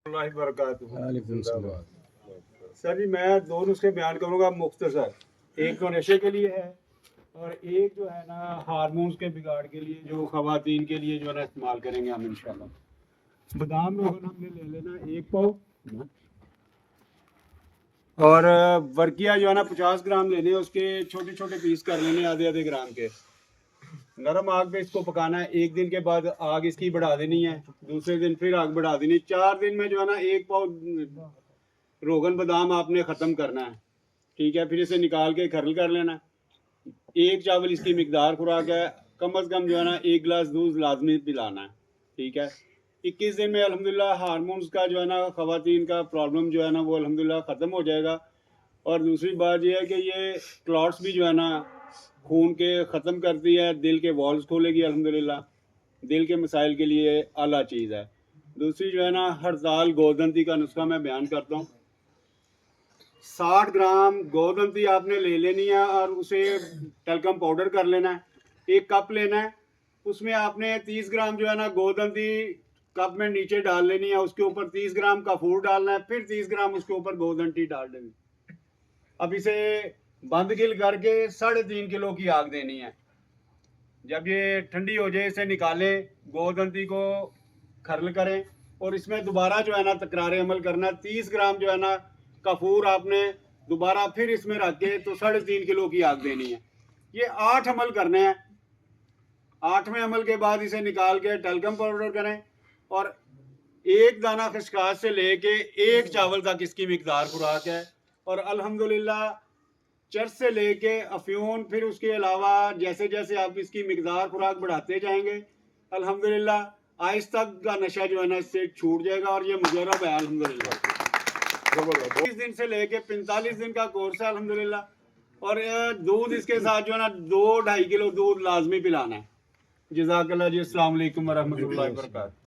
Sir जी मैं दो नुस्खे बयान करूँगा मुख्तसर। एक तो नशे के लिए है और एक जो है ना हार्मोन्स के बिगाड़ के लिए, जो खवातीन के लिए जो है ना इस्तेमाल करेंगे हम इंशाल्लाह। बादाम रोगन हमने ले लेना 1 पाव और वर्किया जो है ना 50 ग्राम लेने, उसके छोटे छोटे पीस कर लेने आधे आधे ग्राम के। नरम आग पे इसको पकाना है। 1 दिन के बाद आग इसकी बढ़ा देनी है, दूसरे दिन फिर आग बढ़ा देनी। 4 दिन में जो है ना 1 पाव रोगन बादाम आपने ख़त्म करना है। ठीक है, फिर इसे निकाल के खरल कर लेना। 1 चावल इसकी मिकदार खुराक है। कम अज़ कम जो है ना 1 गिलास दूध लाजमी पिलाना है। ठीक है, 21 दिन में अल्हम्दुलिल्लाह हार्मोन्स का जो है ना ख़वातीन का प्रॉब्लम जो है ना वो अल्हम्दुलिल्लाह ख़त्म हो जाएगा। और दूसरी बात ये है कि ये क्लॉट्स भी जो है ना खून के ख़त्म करती है, दिल के वॉल्व्स खोलेगी अल्हम्दुलिल्लाह। दिल के मसाइल के लिए आला चीज़ है। दूसरी जो है ना हड़ताल गोदंती का नुस्खा मैं बयान करता हूँ। 60 ग्राम गोदंती आपने ले लेनी है और उसे टलकम पाउडर कर लेना है। 1 कप लेना है, उसमें आपने 30 ग्राम जो है ना गोदंती कप में नीचे डाल लेनी है। उसके ऊपर 30 ग्राम कपूर डालना है, फिर 30 ग्राम उसके ऊपर गोदंती डाल देनी। अब इसे बंद गिल करके 3.5 किलो की आग देनी है। जब ये ठंडी हो जाए इसे निकालें, गोदंती को खरल करें और इसमें दोबारा जो है ना तकरार अमल करना। 30 ग्राम जो है ना कपूर आपने दोबारा फिर इसमें रख के तो 3.5 किलो की आग देनी है। ये 8 अमल करने हैं। 8वें अमल के बाद इसे निकाल के टलकम पाउडर करें और 1 दाना खसकास से लेके 1 चावल तक इसकी मिकदार खुराक है। और अल्हम्दुलिल्लाह चर्च से लेके अफ्यून, फिर उसके अलावा जैसे जैसे आप इसकी मिकदार खुराक बढ़ाते जाएंगे अल्हम्दुलिल्लाह आहिस्ता का नशा जो है ना इससे छूट जाएगा। और ये मुजर्रब है अल्हम्दुलिल्लाह। 30 दिन से लेके 45 दिन का कोर्स है अल्हम्दुलिल्लाह। और दूध इसके साथ जो है ना 2-2.5 किलो दूध लाजमी पिलाना है। जज़ाकल्लाह जी। अस्सलाम वालेकुम व रहमतुल्लाहि व बरकातहू।